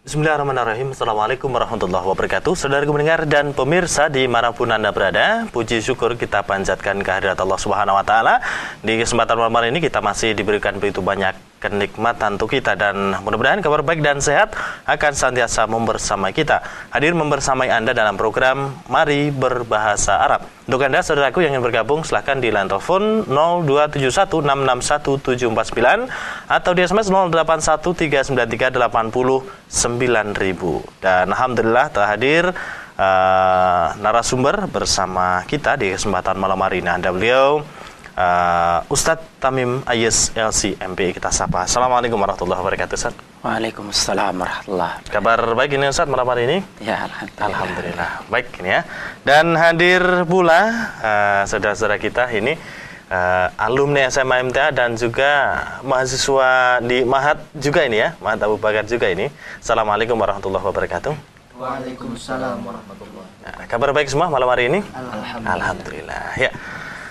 Bismillahirrahmanirrahim. Assalamualaikum warahmatullahi wabarakatuh. Saudara pendengar dan pemirsa dimanapun Anda berada, puji syukur kita panjatkan kehadirat Allah Subhanahu Wa Taala. Di kesempatan malam ini kita masih diberikan begitu banyak kenikmatan untuk kita, dan mudah-mudahan kabar baik dan sehat akan senantiasa membersamai kita. Hadir membersamai Anda dalam program Mari Berbahasa Arab. Untuk Anda saudaraku yang ingin bergabung, silahkan di line telepon 027166749 atau di SMS 081393809000. Dan alhamdulillah telah hadir narasumber bersama kita di kesempatan malam hari ini. Anda beliau Ustadz Tamim Ayes LC MPI, kita sapa. Assalamualaikum warahmatullahi wabarakatuh, Ustaz. Waalaikumsalam warahmatullahi. Kabar baik ini Ustaz malam hari ini? Ya, alhamdulillah. Baik ini ya. Dan hadir pula saudara-saudara kita ini alumni SMA MTA dan juga mahasiswa di Mahat juga ini ya, Mahat Abu Bakar juga ini. Assalamualaikum warahmatullahi wabarakatuh. Waalaikumsalam warahmatullahi wabarakatuh. Kabar baik semua malam hari ini? Alhamdulillah. Ya.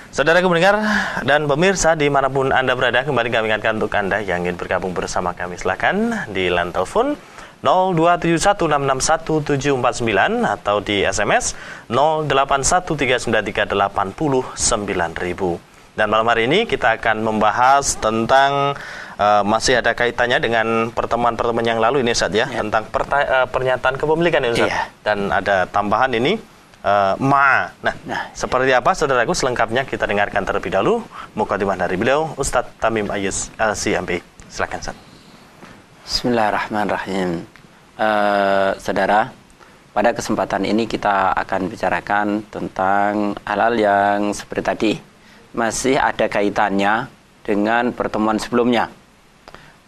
Saudara pendengar dan pemirsa dimanapun Anda berada, kembali kami ingatkan untuk Anda yang ingin bergabung bersama kami, silakan di line telepon 0271661749 atau di SMS 081393809000. Dan malam hari ini kita akan membahas tentang masih ada kaitannya dengan pertemuan-pertemuan yang lalu ini Ustaz ya, tentang pernyataan kepemilikan ini Ustaz. Dan ada tambahan ini Nah, seperti apa saudaraku, selengkapnya kita dengarkan terlebih dahulu mukadimah dari beliau Ustadz Tamim Ayes LC MPI. Silakan Ustaz. Bismillahirrahmanirrahim. Saudara, pada kesempatan ini kita akan bicarakan tentang hal-hal yang seperti tadi, masih ada kaitannya dengan pertemuan sebelumnya.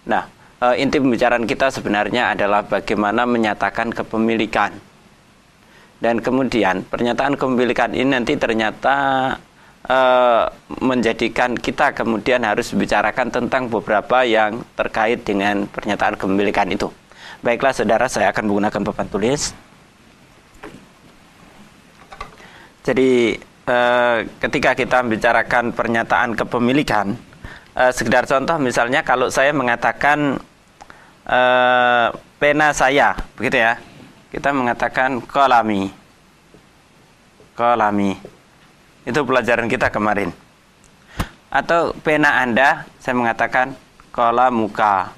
Nah, inti pembicaraan kita sebenarnya adalah bagaimana menyatakan kepemilikan. Dan kemudian pernyataan kepemilikan ini nanti ternyata menjadikan kita kemudian harus bicarakan tentang beberapa yang terkait dengan pernyataan kepemilikan itu. Baiklah saudara, saya akan menggunakan papan tulis. Jadi ketika kita membicarakan pernyataan kepemilikan, sekedar contoh misalnya kalau saya mengatakan pena saya, begitu ya. Kita mengatakan kolami. Itu pelajaran kita kemarin. Atau pena Anda, saya mengatakan kolamuka.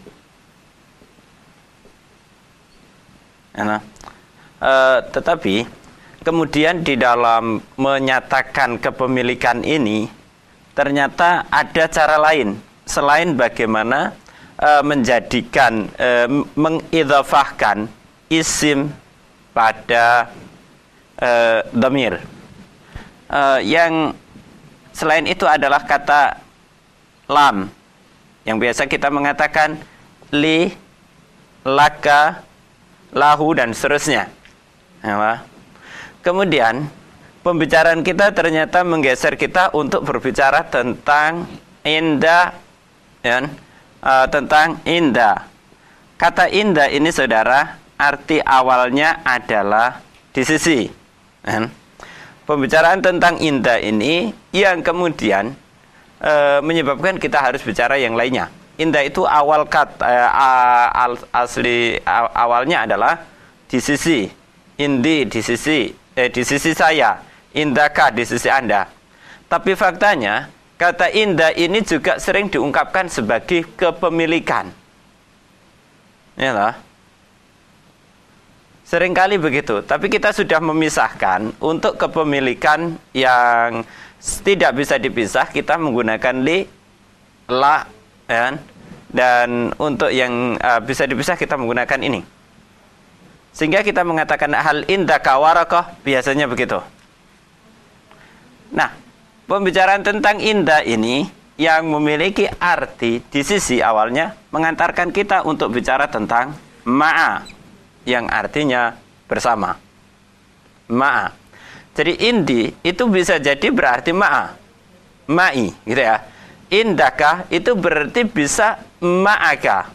Tetapi kemudian di dalam menyatakan kepemilikan ini ternyata ada cara lain selain bagaimana menjadikan mengidhafahkan isim pada dhamir. Yang selain itu adalah kata lam, yang biasa kita mengatakan li, laka, lahu, dan seterusnya. Kemudian pembicaraan kita ternyata menggeser kita untuk berbicara tentang inda, tentang inda. Kata inda ini saudara, arti awalnya adalah di sisi. Pembicaraan tentang indah ini yang kemudian menyebabkan kita harus bicara yang lainnya. Indah itu awal kata awalnya adalah di sisi. Indi di sisi, di sisi saya. Indaka di sisi Anda. Tapi faktanya kata indah ini juga sering diungkapkan sebagai kepemilikan. Ya. Seringkali begitu, tapi kita sudah memisahkan. Untuk kepemilikan yang tidak bisa dipisah, kita menggunakan li, la, dan untuk yang bisa dipisah, kita menggunakan ini. Sehingga kita mengatakan hal indaka warakoh, biasanya begitu. Nah, pembicaraan tentang indah ini yang memiliki arti di sisi awalnya mengantarkan kita untuk bicara tentang ma'a, yang artinya bersama. Ma'a. Jadi indi itu bisa jadi berarti ma'a, ma'i, gitu ya. Indaka itu berarti bisa ma'aka.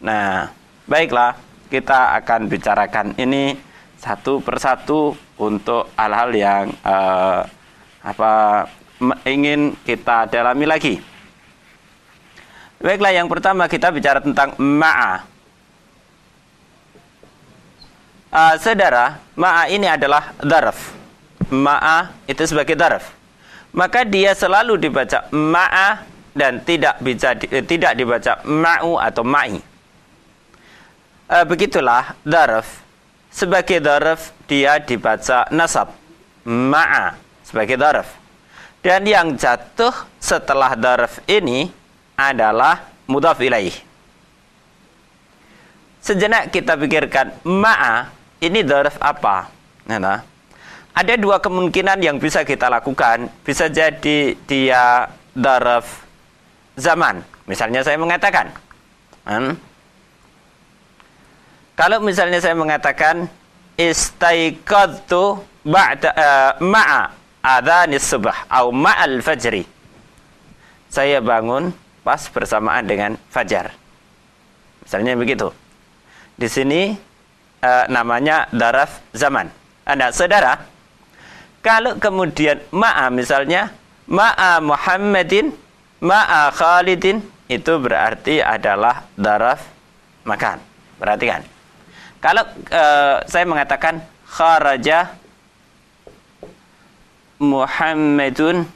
Nah, baiklah, kita akan bicarakan ini satu persatu untuk hal-hal yang ingin kita dalami lagi. Baiklah, yang pertama kita bicara tentang ma'a. Saudara, ma'a ini adalah daraf. Ma'a itu sebagai daraf. Maka dia selalu dibaca ma'a dan tidak dibaca ma'u atau ma'i. Begitulah daraf. Sebagai daraf dia dibaca nasab. Ma'a sebagai daraf. Dan yang jatuh setelah daraf ini adalah mudhaf ilaih. Sejenak kita pikirkan ma'a ini daraf apa? Nah, ada dua kemungkinan yang bisa kita lakukan. Bisa jadi dia daraf zaman. Misalnya saya mengatakan, kalau misalnya saya mengatakan istaiqadtu ba'da ma'a adhanis subh atau ma'al fajri. Saya bangun pas bersamaan dengan fajar. Misalnya begitu. Di sini namanya daraf zaman. Nah, saudara, kalau kemudian ma'a misalnya ma'a Muhammadin, ma'a Khalidin, itu berarti adalah daraf makan. Perhatikan. Kalau saya mengatakan kharaja Muhammadun,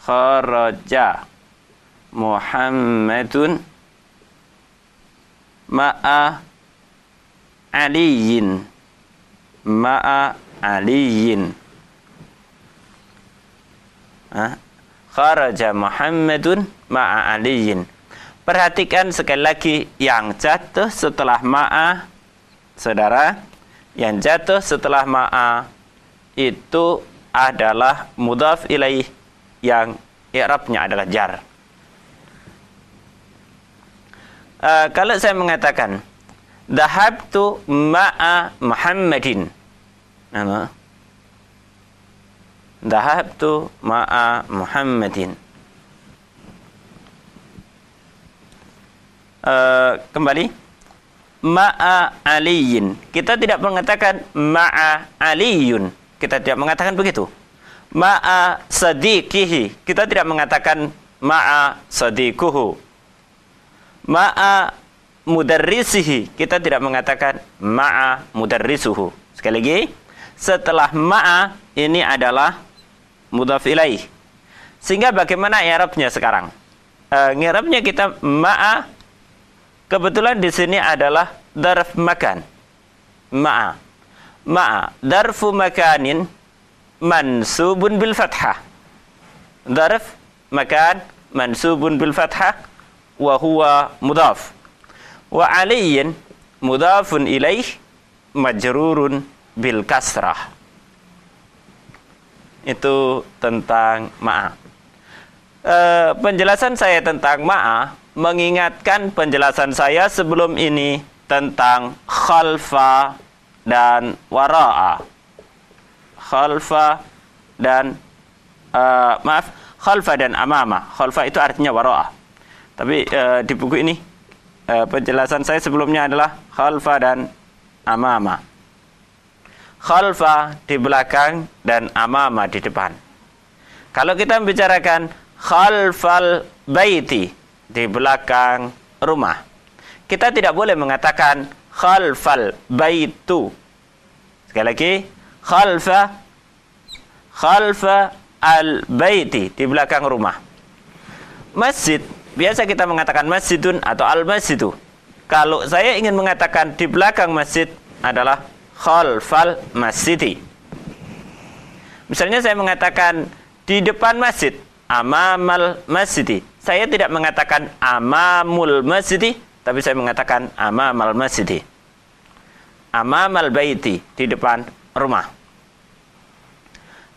kharaja Muhammadun ma'a aliyin, ma'a aliyin. Kharaja Muhammadun ma'a aliyin. Perhatikan sekali lagi yang jatuh setelah ma'a, saudara, yang jatuh setelah ma'a itu adalah mudhaf ilaih yang i'rabnya adalah jar. Kalau saya mengatakan dhahabtu ma'a Muhammadin, dhahabtu ma'a Muhammadin. Kembali ma'a aliyin. Kita tidak mengatakan ma'a aliyun. Kita tidak mengatakan begitu. Ma'a sadiqihi. Kita tidak mengatakan ma'a sadiquhu. Ma'a mudarrisihi. Kita tidak mengatakan ma'a mudarrisuhu. Sekali lagi, setelah ma'a ini adalah mudhaf ilaih. Sehingga bagaimana i'rabnya sekarang? I'rabnya kita ma'a, kebetulan di sini adalah darf makan. Ma'a. Ma'a darfu makanin mansubun bil fathah. Darf makan mansubun bil fathah wa huwa mudhaf. Wa aliyin mudhafun ilaih majrurun bil kasrah. Itu tentang ma'a. Penjelasan saya tentang ma'a mengingatkan penjelasan saya sebelum ini tentang khalfa dan wara'a. Khalfa dan khalfa dan amama. Khalfa itu artinya wara'a. Tapi di buku ini penjelasan saya sebelumnya adalah khalfa dan amama. Khalfa di belakang dan amama di depan. Kalau kita membicarakan khalfal baiti, di belakang rumah, kita tidak boleh mengatakan khalfal baitu. Sekali lagi, khalfa al baiti, di belakang rumah. Masjid, biasa kita mengatakan masjidun atau al masjidu. Kalau saya ingin mengatakan di belakang masjid adalah khalfal masjidi. Misalnya saya mengatakan di depan masjid, amamal masjidi. Saya tidak mengatakan amamul masjidi, tapi saya mengatakan amamal masjidi. Amamal baiti, di depan rumah.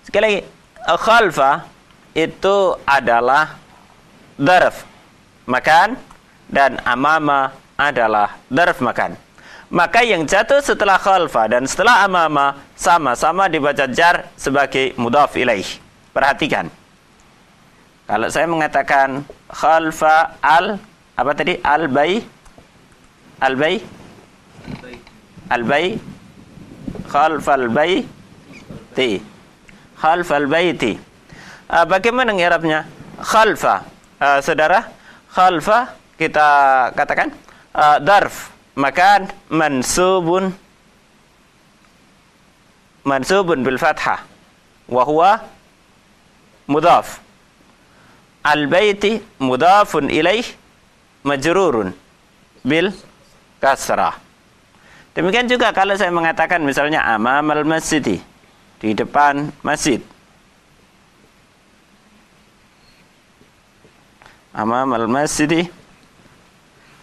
Sekali lagi, khalfa itu adalah darf makan dan amama adalah darf makan. Maka yang jatuh setelah khalfa dan setelah amama sama-sama dibaca jar sebagai mudhaf ilaih. Perhatikan. Kalau saya mengatakan khalfa al apa tadi? Al-bay khalfal baiti. Khalfal baiti. Bagaimana i'rabnya? Khalfa. Saudara, khalfa kita katakan darf maka mansubun bil fathah wa huwa mudhaf. Al-baiti mudhafun ilaih majrurun bil kasrah. Demikian juga kalau saya mengatakan misalnya amamal masjid, di depan masjid. Amamal masjid.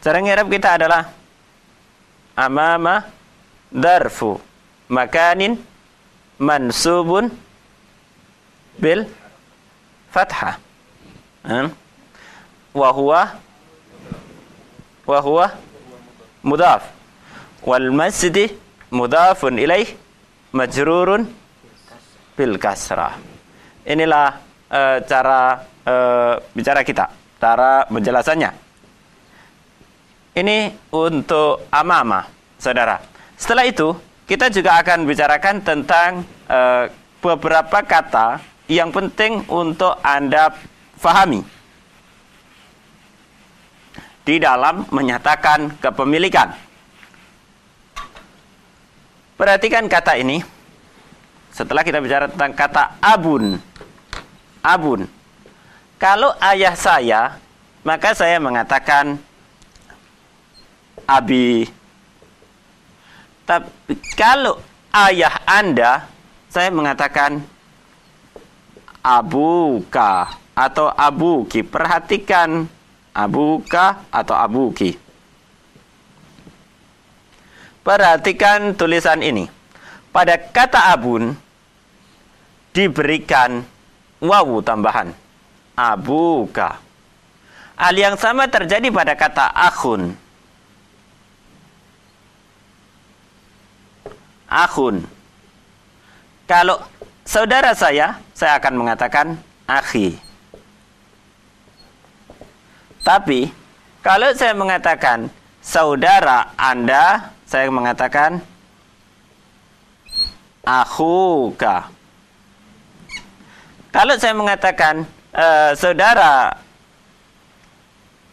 Cara ngirab kita adalah amama darfu makanin mansubun bil fathah. Wa huwa mudhaf. Wal masjid mudhafun ilaih majrurun bil kasrah. Inilah cara bicara kita, cara penjelasannya. Ini untuk amama, saudara. Setelah itu, kita juga akan bicarakan tentang beberapa kata yang penting untuk Anda fahami di dalam menyatakan kepemilikan. Perhatikan kata ini. Setelah kita bicara tentang kata abun. Abun. Kalau ayah saya, maka saya mengatakan abi. Tapi kalau ayah Anda, saya mengatakan abuka atau abuki. Perhatikan abuka atau abuki. Perhatikan tulisan ini. Pada kata abun diberikan wawu tambahan. Abuka. Hal yang sama terjadi pada kata akhun. Akhun. Kalau saudara saya akan mengatakan akhi. Tapi kalau saya mengatakan saudara Anda, saya mengatakan akhuka. Kalau saya mengatakan saudara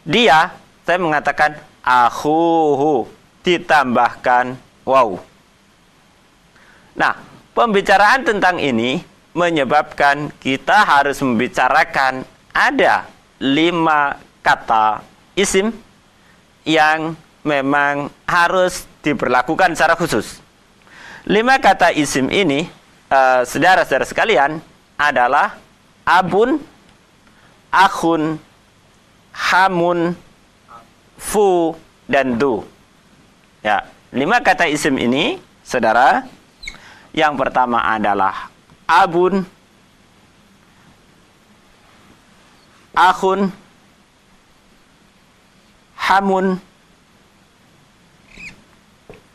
dia, saya mengatakan akhuhu, ditambahkan waw. Nah, pembicaraan tentang ini menyebabkan kita harus membicarakan ada 5 kata isim yang memang harus diberlakukan secara khusus. 5 kata isim ini, saudara-saudara sekalian, adalah abun, akhun, hamun, fu, dan du. Ya, 5 kata isim ini, saudara, yang pertama adalah abun, akhun, hamun,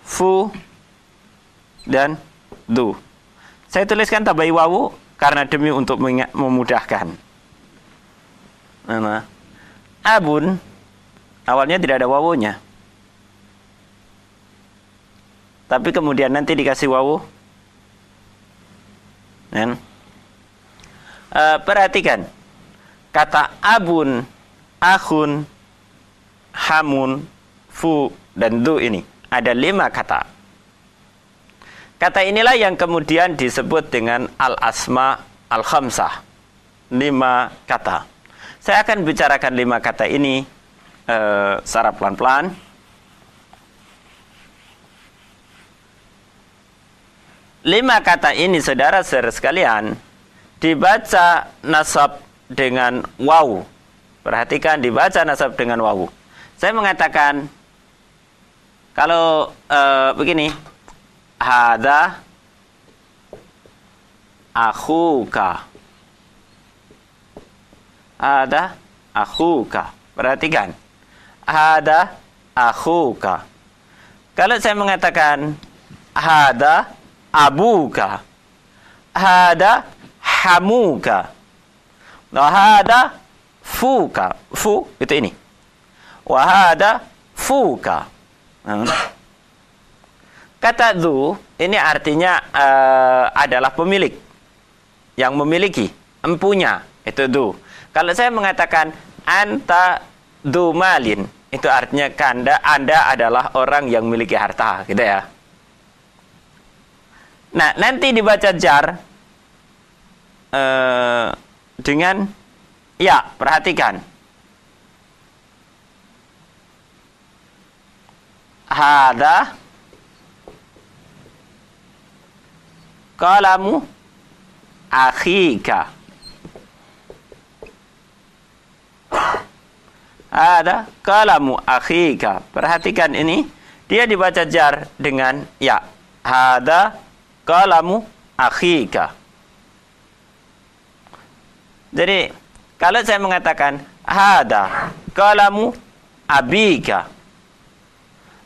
fu, dan du. Saya tuliskan tabai wawu karena demi untuk memudahkan. Nah, abun awalnya tidak ada wawunya, tapi kemudian nanti dikasih wawu. Dan perhatikan kata abun, akhun, hamun, fu, dan du ini ada 5 kata. Kata inilah yang kemudian disebut dengan al-asma al-khamsah. 5 kata. Saya akan bicarakan 5 kata ini secara pelan-pelan. Lima kata ini, saudara-saudara sekalian, dibaca nasab dengan wawu. Perhatikan, dibaca nasab dengan wawu. Saya mengatakan, kalau begini, hada akhuka. Hada akhuka. Perhatikan, hada akhuka. Kalau saya mengatakan hada abuka, hada hamuka, hada fuka. Fu itu ini. Wahada fuka. Kata dzu ini artinya adalah pemilik, yang memiliki, empunya, itu dzu. Kalau saya mengatakan anta dzu malin, itu artinya Anda adalah orang yang memiliki harta, gitu ya. Nah, nanti dibaca jar dengan ya, perhatikan. Hada qalamu akhika. Hada qalamu akhika. Perhatikan ini, dia dibaca jar dengan ya. Hada qalamu akhika. Jadi, kalau saya mengatakan hada qalamu abika,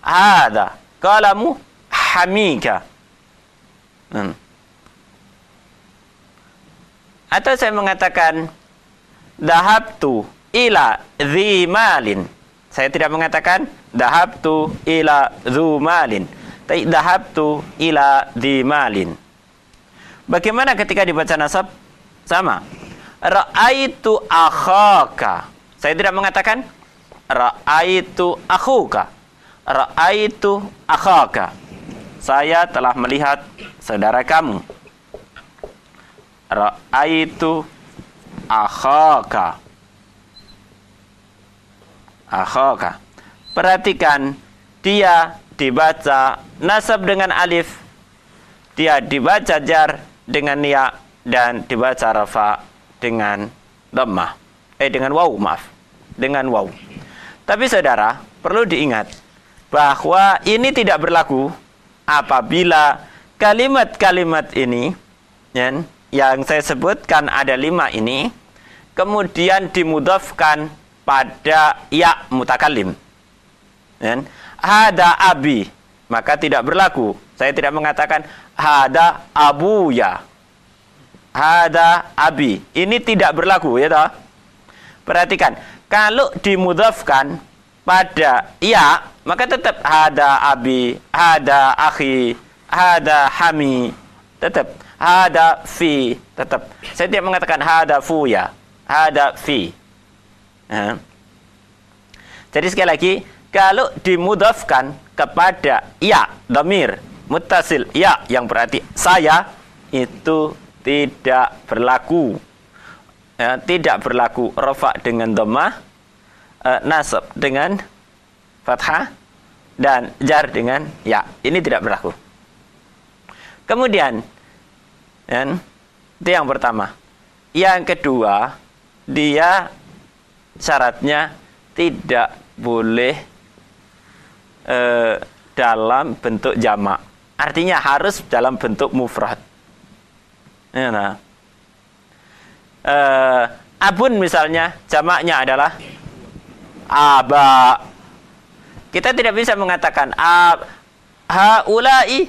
hada qalamu hamika, atau saya mengatakan dhahabtu ila dhi malin, saya tidak mengatakan dhahabtu ila dhu malin, tapi dhahabtu ila dhi malin. Bagaimana ketika dibaca nasab? Sama. Ra'aitu akhaka. Saya tidak mengatakan ra'aitu akhuka. Ra'aitu akhaka. Saya telah melihat saudara kamu. Ra'aitu akhaka. Akhaka. Perhatikan, dia dibaca nasab dengan alif, dia dibaca jar dengan ya, dan dibaca rafa dengan dhammah. Dengan waw, maaf. Dengan waw. Tapi saudara, perlu diingat bahwa ini tidak berlaku apabila kalimat-kalimat ini yang saya sebutkan ada 5 ini kemudian dimudhafkan pada ya mutakallim. Hada abi, maka tidak berlaku. Saya tidak mengatakan hada abuya, hada abi. Ini tidak berlaku, ya toh? Perhatikan, kalau dimudhafkan pada ya, maka tetap hada abi, hada akhi, hada hami, tetap hada fi, tetap. Saya tidak mengatakan hada fuya, hada fi. Jadi sekali lagi, kalau dimudhafkan kepada ya, dhamir muttasil ya, yang berarti saya, itu tidak berlaku. Tidak berlaku rafa dengan dhammah, nasab dengan fathah, dan jar dengan ya. Ini tidak berlaku. Kemudian itu yang pertama. Yang kedua, dia syaratnya tidak boleh dalam bentuk jamak. Artinya harus dalam bentuk mufrad. Abun misalnya, jamaknya adalah aba. Kita tidak bisa mengatakan haulai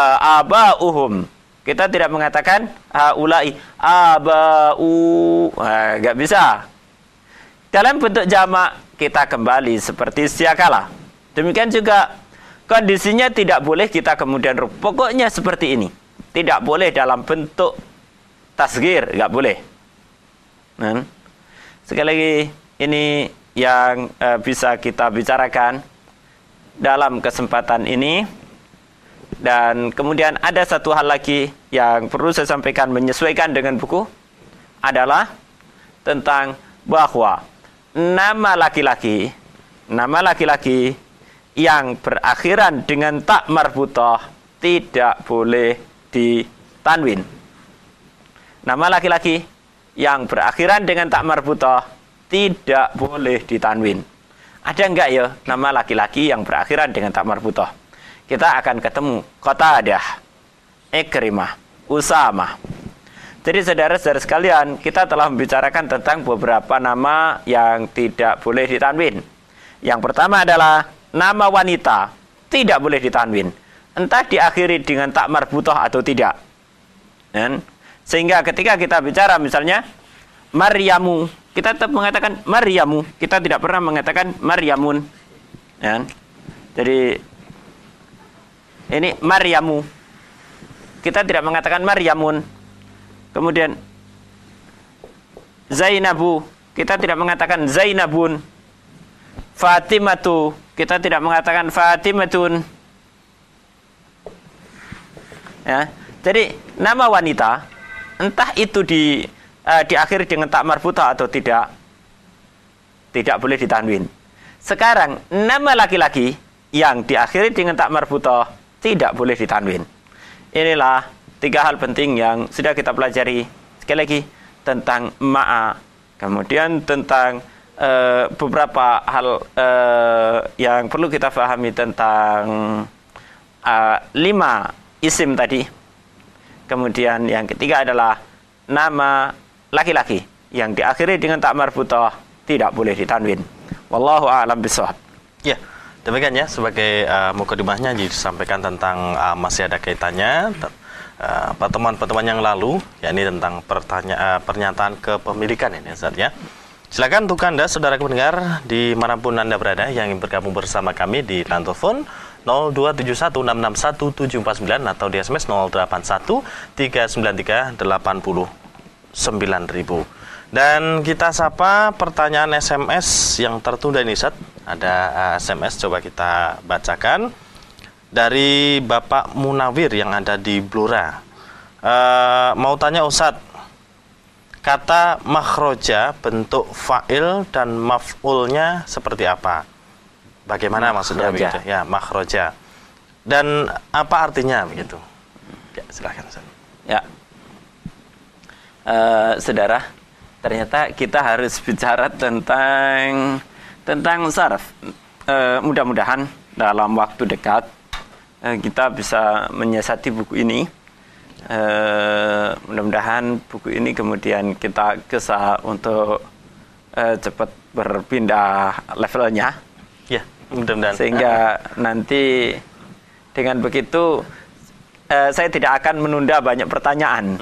abauhum. Kita tidak mengatakan haulai abau. Enggak bisa. Dalam bentuk jamak kita kembali seperti siakala. Demikian juga kondisinya tidak boleh kita kemudian pokoknya seperti ini. Tidak boleh dalam bentuk tasghir, enggak boleh. Sekali lagi, ini yang bisa kita bicarakan dalam kesempatan ini. Dan kemudian ada satu hal lagi yang perlu saya sampaikan menyesuaikan dengan buku, adalah tentang bahwa nama laki-laki yang berakhiran dengan tak marbutah tidak boleh ditanwin. Nama laki-laki yang berakhiran dengan tak marbutah tidak boleh ditanwin. Ada enggak ya nama laki-laki yang berakhiran dengan tak marbutah? Kita akan ketemu Qatadah, Ikrimah, Usamah. Jadi saudara-saudara sekalian, kita telah membicarakan tentang beberapa nama yang tidak boleh ditanwin. Yang pertama adalah nama wanita tidak boleh ditanwin, entah diakhiri dengan tak marbutah atau tidak. Sehingga ketika kita bicara misalnya Maryamu, kita tetap mengatakan Maryamu, kita tidak pernah mengatakan Maryamun. Jadi ini Maryamu, kita tidak mengatakan Maryamun. Kemudian Zainabu, kita tidak mengatakan Zainabun. Fatimatu, kita tidak mengatakan Fatimatun. Ya, jadi nama wanita entah itu diakhiri dengan tak marbutah atau tidak boleh ditanwin. Sekarang nama laki-laki yang diakhiri dengan tak marbutah tidak boleh ditanwin. Inilah 3 hal penting yang sudah kita pelajari. Sekali lagi tentang ma'a, kemudian tentang beberapa hal yang perlu kita pahami tentang 5 isim tadi. Kemudian yang ketiga adalah nama laki-laki yang diakhiri dengan tak marbutah tidak boleh ditanwin. Wallahu a'lam bishawab. Ya, demikian ya sebagai mukadimahnya disampaikan tentang masih ada kaitannya pertemuan-pertemuan yang lalu, yakni tentang pernyataan kepemilikan ini Ustaz ya. Silakan untuk Anda saudara pendengar dimanapun Anda berada yang ingin bergabung bersama kami di line telepon 02716617749 atau di SMS 081393809000. Dan kita sapa pertanyaan SMS yang tertunda ini Ustaz. Ada SMS coba kita bacakan dari Bapak Munawir yang ada di Blora. Mau tanya Ustaz, kata makhroja bentuk fa'il dan maf'ulnya seperti apa? Bagaimana maksudnya begitu? Ya, makhroja. Dan apa artinya begitu? Ya, silakan Ustaz. Ya. Saudara, ternyata kita harus bicara tentang sarf. Mudah-mudahan dalam waktu dekat kita bisa menyiasati buku ini. Mudah-mudahan buku ini kemudian kita kesah untuk cepat berpindah levelnya. Ya, mudah-mudahan. Sehingga nanti dengan begitu saya tidak akan menunda banyak pertanyaan.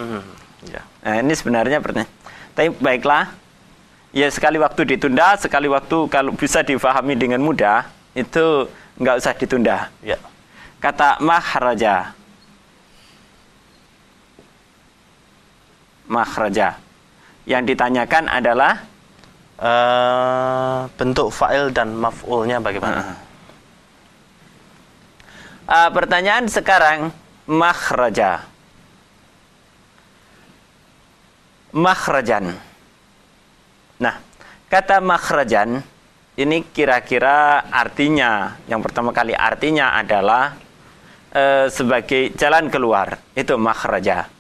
Ya. Nah, ini sebenarnya pertanyaan. Tapi baiklah, ya sekali waktu ditunda, sekali waktu kalau bisa difahami dengan mudah, itu nggak usah ditunda. Ya. Kata makhraja. Makhraja. Yang ditanyakan adalah bentuk fa'il dan maf'ulnya bagaimana? Pertanyaan sekarang, makhraja. Makhrajan. Nah, kata makhrajan ini kira-kira artinya, yang pertama kali artinya adalah sebagai jalan keluar. Itu makhraja.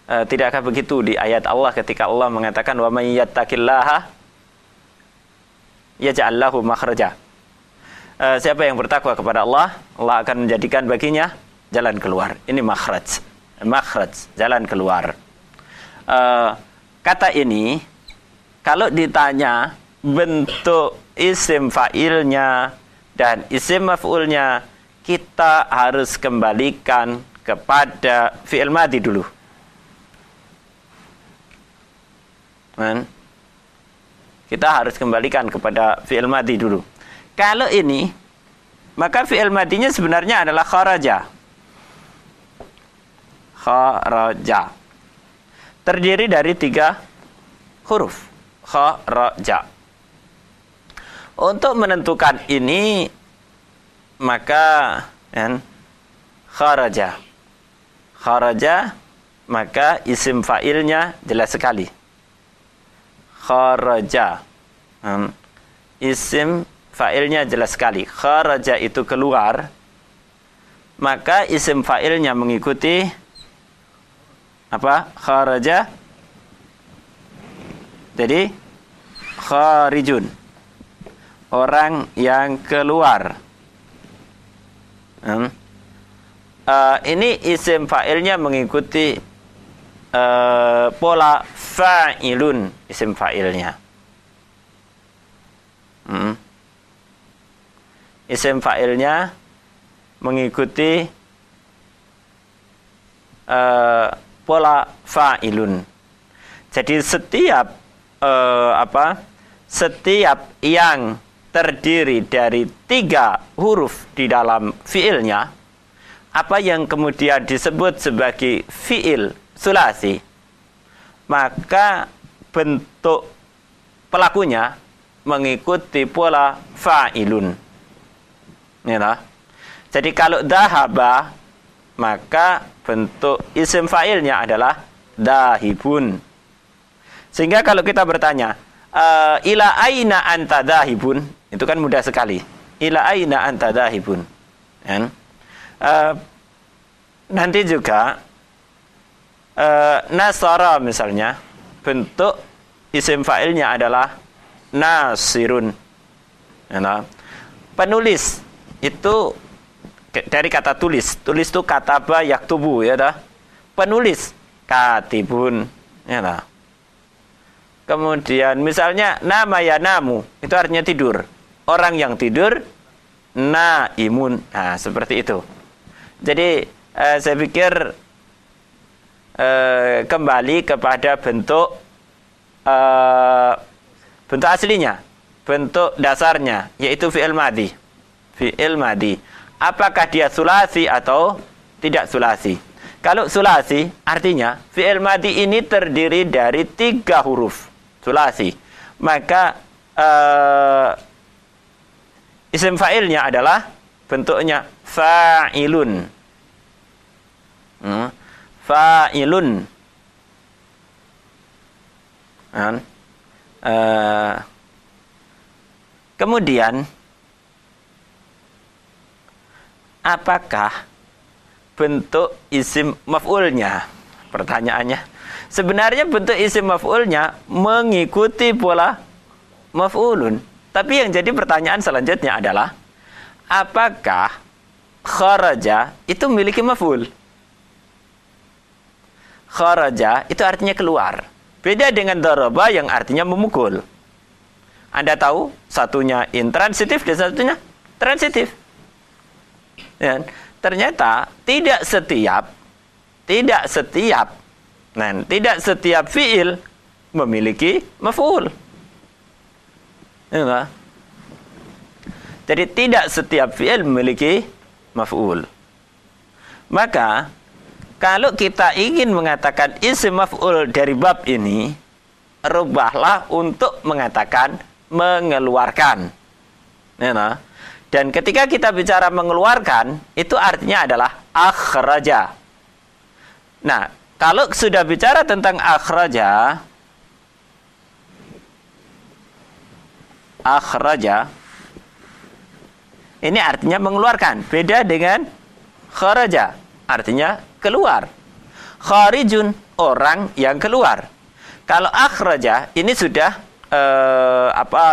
Tidakkah begitu di ayat Allah ketika Allah mengatakan wa may yattaqillaha yaj'al lahu makhraja. Siapa yang bertakwa kepada Allah, Allah akan menjadikan baginya jalan keluar. Ini makhraj. Makhraj, jalan keluar. Kata ini kalau ditanya bentuk isim fa'ilnya dan isim maf'ulnya, kita harus kembalikan kepada fi'il madhi dulu. Kita harus kembalikan kepada fi'il madhi dulu. Kalau ini, maka fi'il madhinya sebenarnya adalah kharaja. Kharaja. Terdiri dari 3 huruf. Kharaja. Untuk menentukan ini, maka kharaja. Kharaja, maka isim fa'ilnya jelas sekali. Kharaja. Isim fa'ilnya jelas sekali. Kharaja itu keluar, maka isim fa'ilnya mengikuti apa? Kharaja. Jadi kharijun, orang yang keluar. Ini isim fa'ilnya mengikuti pola fa'ilun, isim fa'ilnya. Isim fa'ilnya mengikuti pola fa'ilun. Jadi setiap setiap yang terdiri dari 3 huruf di dalam fi'ilnya, apa yang kemudian disebut sebagai fi'il sulasi, maka bentuk pelakunya mengikuti pola fa'ilun. Ya. Jadi kalau dhahaba, maka bentuk isim fa'ilnya adalah dhahibun. Sehingga kalau kita bertanya, ila aina anta dhahibun, itu kan mudah sekali. Ila aina anta dhahibun. Kan? Nanti juga nasara misalnya, bentuk isim fa'ilnya adalah nasirun. Ya. Penulis itu dari kata tulis. Tulis itu kataba yaktubu, ya dah. Penulis katibun, ya dah. Kemudian misalnya nama ya namu, itu artinya tidur. Orang yang tidur naimun. Nah, seperti itu. Jadi saya pikir kembali kepada bentuk aslinya, bentuk dasarnya, yaitu fi'il madhi. Fi'il madhi. Apakah dia sulasi atau tidak sulasi? Kalau sulasi, artinya fi'il madhi ini terdiri dari 3 huruf sulasi. Maka isim fa'ilnya adalah bentuknya fa'ilun. Fa'ilun. Kemudian apakah bentuk isim maf'ulnya? Pertanyaannya. Sebenarnya bentuk isim maf'ulnya mengikuti pola maf'ulun. Tapi yang jadi pertanyaan selanjutnya adalah, apakah kharaja itu memiliki maf'ul? Kharaja itu artinya keluar. Beda dengan daraba yang artinya memukul. Anda tahu, satunya intransitif dan satunya transitif. Dan ternyata tidak setiap fiil memiliki maf'ul. Ya, jadi tidak setiap fiil memiliki maf'ul. Maka kalau kita ingin mengatakan isim maf'ul dari bab ini, rubahlah untuk mengatakan mengeluarkan. Ya, dan ketika kita bicara mengeluarkan, itu artinya adalah akhraja. Nah, kalau sudah bicara tentang akhraja, ini artinya mengeluarkan. Beda dengan kharaja, artinya keluar. Kharijun, orang yang keluar. Kalau akhraja, ini sudah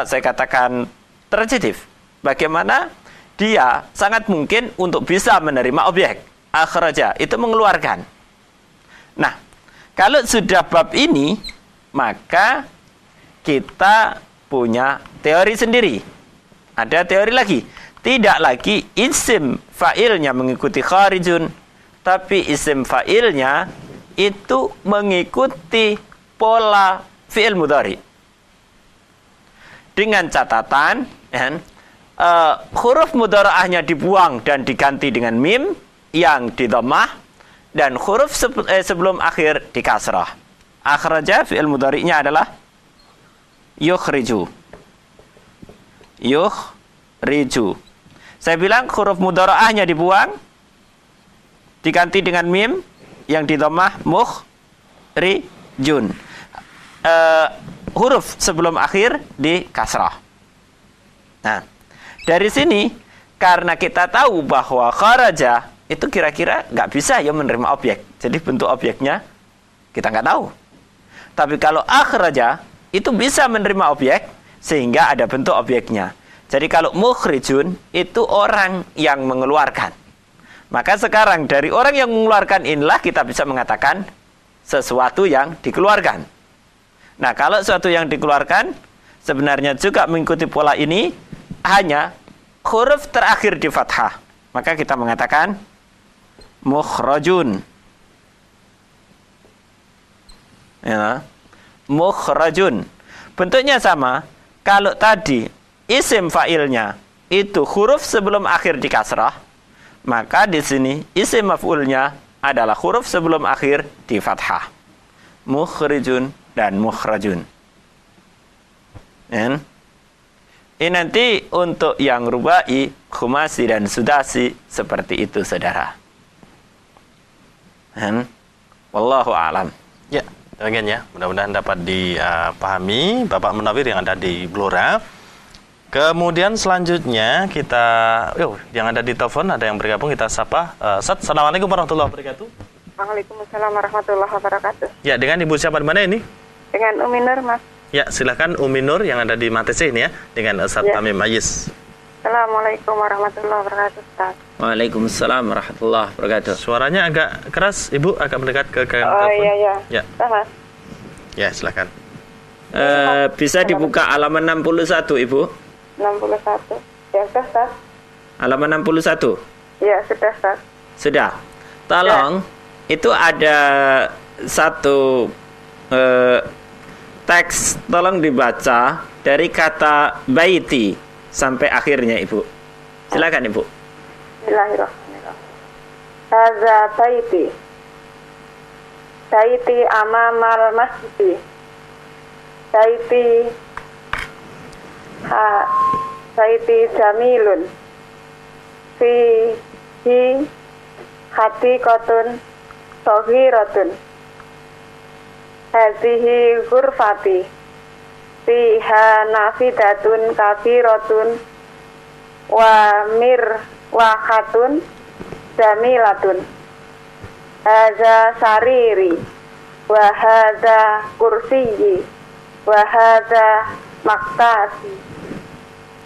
saya katakan transitif. Bagaimana dia sangat mungkin untuk bisa menerima objek. Akhraja itu mengeluarkan. Nah, kalau sudah bab ini, maka kita punya teori sendiri. Ada teori lagi. Tidak lagi isim fa'ilnya mengikuti kharijun, tapi isim fa'ilnya itu mengikuti pola fi'il mudhari. Dengan catatan, huruf mudhara'ahnya dibuang dan diganti dengan mim yang didhammah, dan huruf sebelum akhir di kasrah. Akhraja fi'il mudhari'nya adalah yukhriju. Yukhriju. Saya bilang huruf mudhara'ahnya dibuang, diganti dengan mim yang didhammah mukhrijun. Huruf sebelum akhir di kasrah. Nah, dari sini karena kita tahu bahwa kharaja itu kira-kira nggak bisa ya menerima objek. Jadi bentuk objeknya kita nggak tahu. Tapi kalau akhraja itu bisa menerima objek sehingga ada bentuk objeknya. Jadi kalau mukhrijun itu orang yang mengeluarkan. Maka sekarang dari orang yang mengeluarkan inilah kita bisa mengatakan sesuatu yang dikeluarkan. Nah, kalau sesuatu yang dikeluarkan sebenarnya juga mengikuti pola ini, hanya huruf terakhir di fathah. Maka kita mengatakan mukhrajun. Ya, mukhrajun. Bentuknya sama. Kalau tadi isim fa'ilnya itu huruf sebelum akhir di kasrah, maka di sini isim maf'ulnya adalah huruf sebelum akhir di fathah. Mukhrijun dan mukhrajun. Ini nanti untuk yang rubai, khumasi dan sudasi seperti itu, saudara. Wallahu a'lam. Ya, demikian ya. Mudah-mudahan dapat dipahami Bapak Munawir yang ada di Blora. Kemudian selanjutnya kita, yang ada di telepon ada yang bergabung, kita sapa. Ustaz, Assalamualaikum warahmatullahi wabarakatuh. Waalaikumsalam warahmatullahi wabarakatuh. Ya, dengan Ibu siapa di mana ini? Dengan Umi Nur, Mas. Ya, silakan Umi Nur yang ada di Matese ini ya, dengan Ustaz Tamim Ayis. Assalamualaikum warahmatullahi wabarakatuh, Ustaz. Waalaikumsalam warahmatullahi wabarakatuh. Suaranya agak keras, Ibu, agak mendekat ke telepon. Oh iya. Ya. Mas. Ya, silakan. Bisa dibuka halaman 61, Ibu? 61. Ya, sudah, Ustaz. Halaman 61? Ya, sudah, Ustaz. Sudah. Tolong, itu ada satu teks, tolong dibaca dari kata baiti sampai akhirnya, Ibu. Silakan, Ibu. Bismillahirrahmanirrahim. Hadza baiti. Baiti amamal masjid. Baiti jamilun. Fihi hadiqatun saghiratun. Hadhihi ghurfati. Fiha nafidatun kabiratun wa mirwahatun jamilatun. Hadza sariri wa hadza kursiyyi wa hadza maktasi.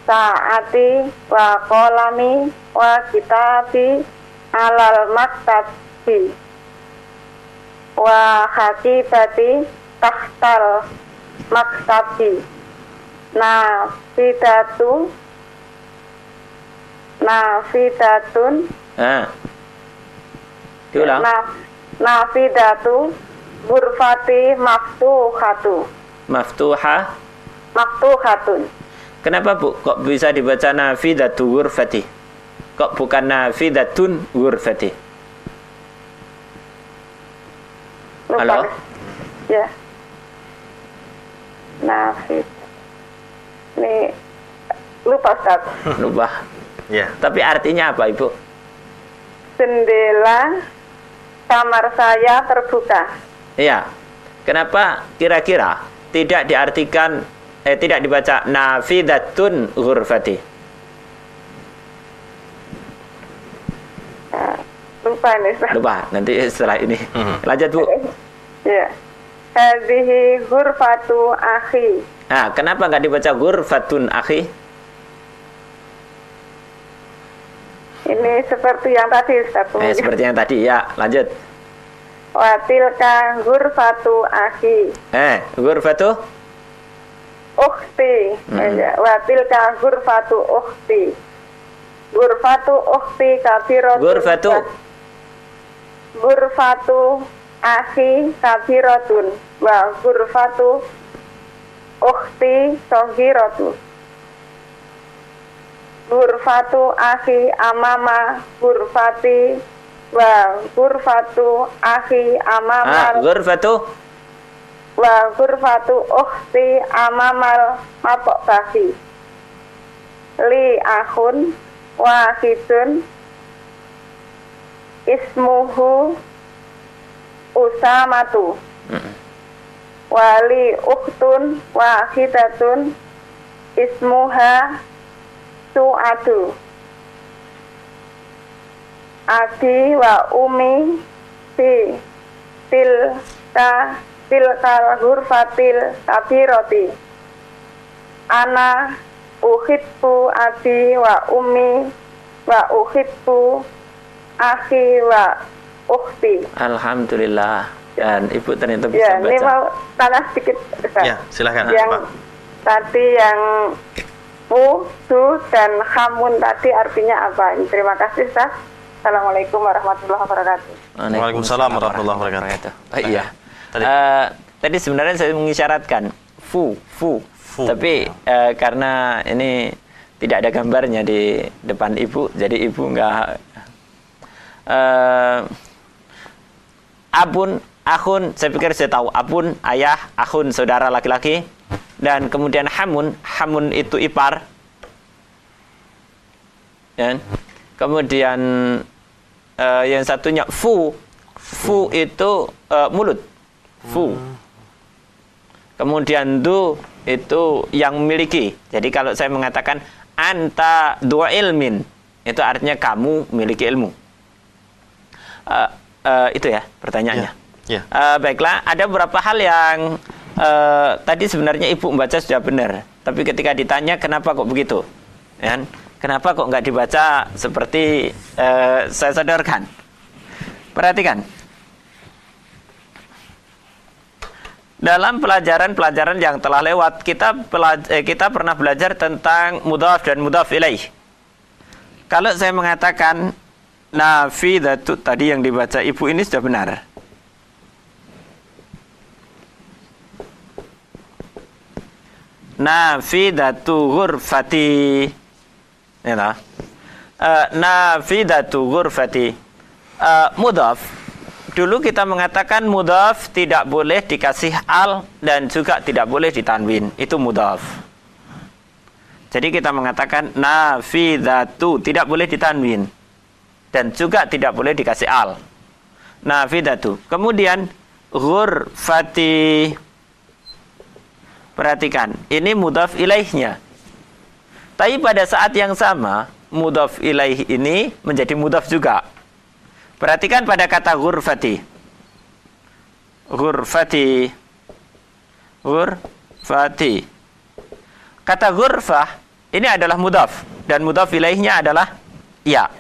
Saati wa qalami wa kitabi alal maktabi wa hakibati tahtal maktabi. Nafidatun Diulang. Nafidatu ghurfati maftuhatun. Kenapa, Bu? Kok bisa dibaca nafidatu ghurfati? Kok bukan nafidatun ghurfati? Halo? Ya. Nafid. Ini lupa, Ustaz. Lupa. Ya. Tapi artinya apa, Ibu? Jendela kamar saya terbuka. Iya. Kenapa kira-kira tidak diartikan tidak dibaca nafidatun ghurfati? Lupa ini, Ustaz. Lupa. Nanti setelah ini. Lanjut, Bu. Ya. Hadhihi ghurfatu akhi. Nah, kenapa nggak dibaca ghurfatun akhi? Ini seperti yang tadi, Ustaz. Seperti yang tadi, ya. Lanjut. Wa tilka ghurfatu akhi. Ghurfatu ukhti. Wa tilka ghurfatu ukhti. Ghurfatu ukhti kabiratun. Ghurfatu akhi kabiratun. Wa ghurfatu ukhti saghiratun. Ghurfatu akhi amama ghurfati wa ghurfatu akhi amama wa ghurfatu ukhti amamal matobahi. Li akhun wahidun ismuhu Usamatu. Wali ukhtun wahidatun ismuha Su'adu. Abi wa umi fi tilkal ghurfatil kabirati. Ana uhibbu abi wa umi wa uhibbu akhi wa ukhti. Alhamdulillah. Dan Ibu ternyata bisa baca. Ini mau tanya sedikit, Ustaz. Ya, silakan. Yang Pak. tadi yang su dan hamun tadi artinya apa? Terima kasih, Ustaz. Assalamualaikum warahmatullahi wabarakatuh. Waalaikumsalam warahmatullahi wabarakatuh. Iya. Tadi sebenarnya saya mengisyaratkan fu. Tapi karena ini tidak ada gambarnya di depan Ibu, jadi Ibu enggak abun, akhun, saya pikir saya tahu. Abun, ayah, akhun, saudara laki-laki. dan kemudian hamun itu ipar. Ya. Kemudian yang satunya fu itu mulut. Fu. Kemudian du itu yang memiliki. Jadi kalau saya mengatakan anta du ilmin, itu artinya kamu memiliki ilmu. Itu ya pertanyaannya. Ya. Baiklah, ada beberapa hal yang tadi sebenarnya Ibu membaca sudah benar, tapi ketika ditanya kenapa kok begitu, ya, kenapa kok nggak dibaca seperti saya sodorkan? Perhatikan, dalam pelajaran-pelajaran yang telah lewat kita pernah belajar tentang mudhaf dan mudhaf ilaih. Kalau saya mengatakan nafidatu tadi yang dibaca Ibu ini sudah benar. Nafidatu ghurfati. Ya, nafidatu ghurfati. Mudhaf. Dulu kita mengatakan mudhaf tidak boleh dikasih al dan juga tidak boleh ditanwin. Itu mudhaf. Jadi kita mengatakan nafidatu tidak boleh ditanwin dan juga tidak boleh dikasih al. Nafidatu. Kemudian ghurfati. Perhatikan, ini mudhaf ilaihnya. Tapi pada saat yang sama, mudhaf ilaih ini menjadi mudhaf juga. Perhatikan pada kata ghurfati. Ghurfati. Ghurfati. Kata ghurfah ini adalah mudhaf dan mudhaf ilaihnya adalah ya.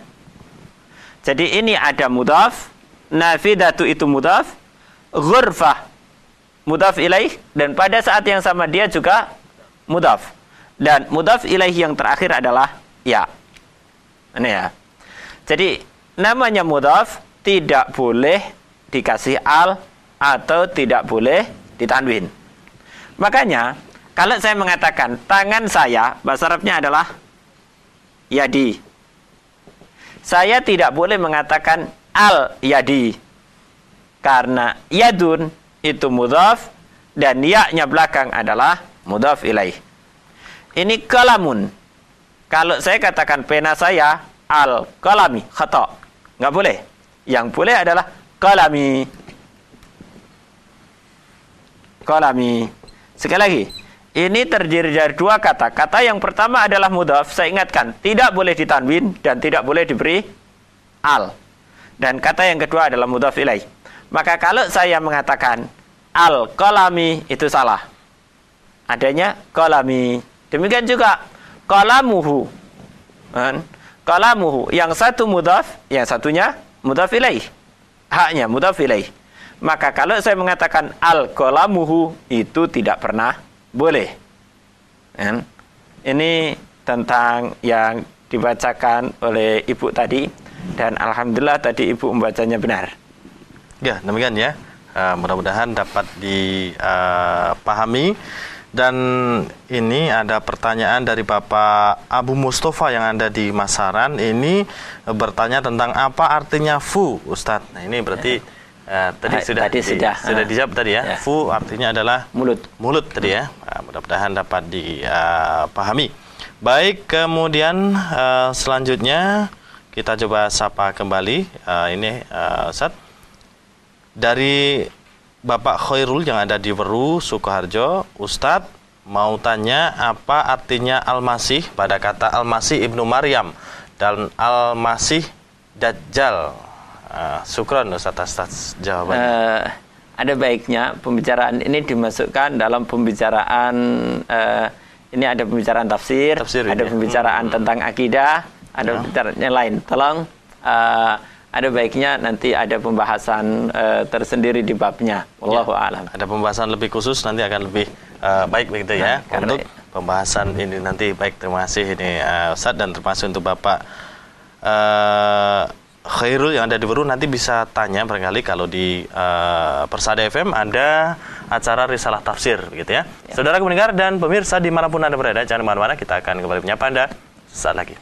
Jadi ini ada mudhaf, nafidatu itu mudhaf, ghurfah mudhaf ilaih, dan pada saat yang sama dia juga mudhaf. Dan mudhaf ilaih yang terakhir adalah ya. Ini ya. Jadi namanya mudhaf tidak boleh dikasih al atau tidak boleh ditanwin. Makanya kalau saya mengatakan tangan saya, bahasa Arabnya adalah yadi. Saya tidak boleh mengatakan al yadi. Karena yadun itu mudhaf dan ya-nya belakang adalah mudhaf ilaih. Ini kalamun. Kalau saya katakan pena saya al-qalami, khata. Nggak boleh. Yang boleh adalah qalami. Qalami. Sekali lagi. Ini terdiri dari dua kata. Kata yang pertama adalah mudhaf. Saya ingatkan, tidak boleh ditanwin dan tidak boleh diberi al. Dan kata yang kedua adalah mudhaf ilaih. Maka kalau saya mengatakan al-qalami itu salah. Adanya qalami. Demikian juga qalamuhu. Qalamuhu. Yang satu mudhaf, yang satunya mudhaf ilaih. Haknya mudhaf ilaih. Maka kalau saya mengatakan al-qalamuhu itu tidak pernah boleh. Ini tentang yang dibacakan oleh Ibu tadi, dan alhamdulillah tadi Ibu membacanya benar. Ya, demikian ya. Mudah-mudahan dapat dipahami. Dan ini ada pertanyaan dari Bapak Abu Mustafa yang ada di Masaran. Ini bertanya tentang apa artinya fu, Ustadz. Nah, ini berarti sudah dijawab tadi ya. Fu artinya adalah mulut tadi ya. Mudah-mudahan dapat dipahami. Baik, kemudian selanjutnya kita coba sapa kembali. Ini Ustadz dari Bapak Khairul yang ada di Weru, Sukoharjo. Ustadz mau tanya apa artinya Al-Masih pada kata Al-Masih Ibnu Maryam dan Al-Masih Dajjal. Syukron Ustadz atas jawabannya. Ada baiknya pembicaraan ini dimasukkan dalam pembicaraan, ini ada pembicaraan tafsir ada pembicaraan tentang akidah, ada pembicaraan yang lain. Tolong ada baiknya nanti ada pembahasan tersendiri di babnya. Wallahu a'lam. Ada pembahasan lebih khusus nanti akan lebih baik begitu ya. Untuk pembahasan ini nanti baik. Terima kasih ini Ustadz, dan termasuk untuk Bapak Khairul yang ada di Weru, nanti bisa tanya barangkali kalau di Persada FM ada acara risalah tafsir gitu ya. Saudara pendengar dan pemirsa dimanapun Anda berada, jangan kemana-mana, kita akan kembali menyapa Anda sesaat lagi.